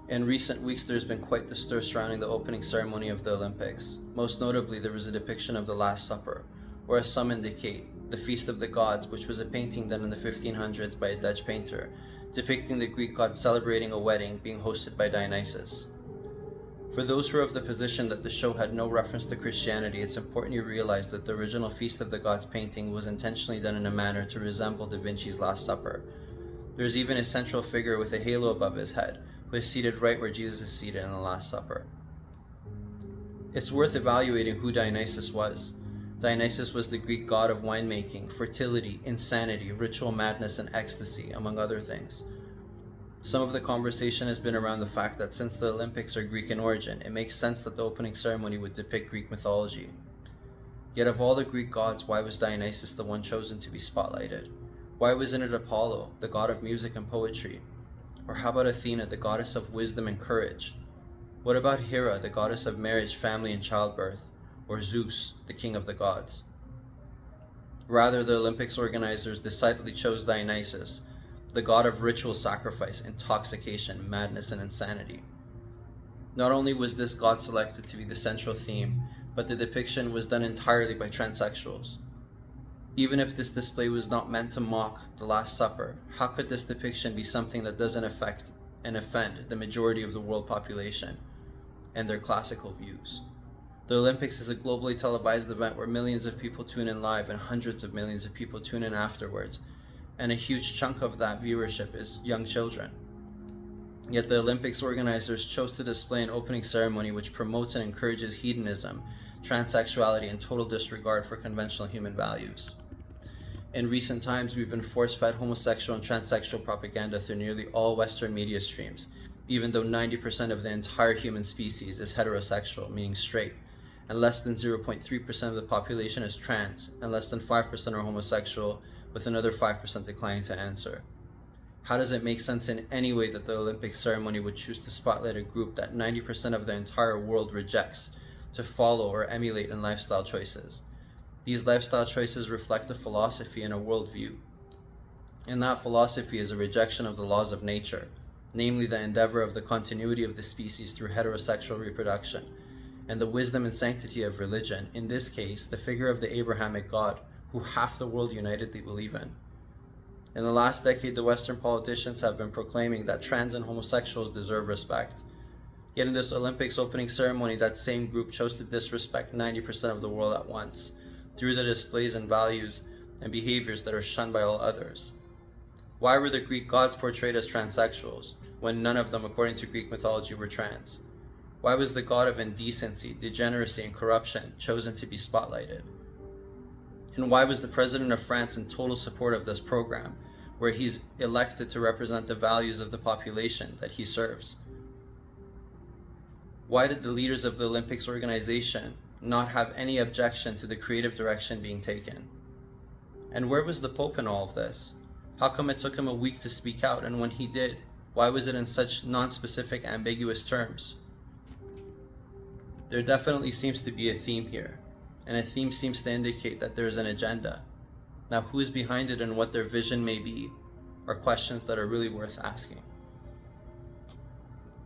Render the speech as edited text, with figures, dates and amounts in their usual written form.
In recent weeks, there's been quite the stir surrounding the opening ceremony of the Olympics. Most notably, there was a depiction of the Last Supper, or as some indicate, the Feast of the Gods, which was a painting done in the 1500s by a Dutch painter, depicting the Greek gods celebrating a wedding being hosted by Dionysus. For those who are of the position that the show had no reference to Christianity, it's important you realize that the original Feast of the Gods painting was intentionally done in a manner to resemble Da Vinci's Last Supper. There's even a central figure with a halo above his head, who is seated right where Jesus is seated in the Last Supper. It's worth evaluating who Dionysus was. Dionysus was the Greek god of winemaking, fertility, insanity, ritual madness, and ecstasy, among other things. Some of the conversation has been around the fact that since the Olympics are Greek in origin, it makes sense that the opening ceremony would depict Greek mythology. Yet of all the Greek gods, why was Dionysus the one chosen to be spotlighted? Why wasn't it Apollo, the god of music and poetry? Or how about Athena, the goddess of wisdom and courage? What about Hera, the goddess of marriage, family, and childbirth? Or Zeus, the king of the gods? Rather, the Olympics organizers decidedly chose Dionysus, the god of ritual sacrifice, intoxication, madness, and insanity. Not only was this god selected to be the central theme, but the depiction was done entirely by transsexuals. Even if this display was not meant to mock the Last Supper, how could this depiction be something that doesn't affect and offend the majority of the world population and their classical views? The Olympics is a globally televised event where millions of people tune in live and hundreds of millions of people tune in afterwards, and a huge chunk of that viewership is young children. Yet the Olympics organizers chose to display an opening ceremony which promotes and encourages hedonism, transsexuality, and total disregard for conventional human values. In recent times, we've been force-fed homosexual and transsexual propaganda through nearly all Western media streams, even though 90% of the entire human species is heterosexual, meaning straight, and less than 0.3% of the population is trans, and less than 5% are homosexual, with another 5% declining to answer. How does it make sense in any way that the Olympic ceremony would choose to spotlight a group that 90% of the entire world rejects to follow or emulate in lifestyle choices? These lifestyle choices reflect a philosophy and a worldview. And that philosophy is a rejection of the laws of nature, namely the endeavor of the continuity of the species through heterosexual reproduction, and the wisdom and sanctity of religion, in this case, the figure of the Abrahamic God, who half the world unitedly believe in. In the last decade, the Western politicians have been proclaiming that trans and homosexuals deserve respect. Yet in this Olympics opening ceremony, that same group chose to disrespect 90% of the world at once, through the displays and values and behaviors that are shunned by all others. Why were the Greek gods portrayed as transsexuals, when none of them, according to Greek mythology, were trans? Why was the god of indecency, degeneracy, and corruption chosen to be spotlighted? And why was the president of France in total support of this program, where he's elected to represent the values of the population that he serves? Why did the leaders of the Olympics organization not have any objection to the creative direction being taken? And where was the Pope in all of this? How come it took him a week to speak out, and when he did, why was it in such non-specific, ambiguous terms? There definitely seems to be a theme here, and a theme seems to indicate that there is an agenda. Now, who is behind it and what their vision may be are questions that are really worth asking.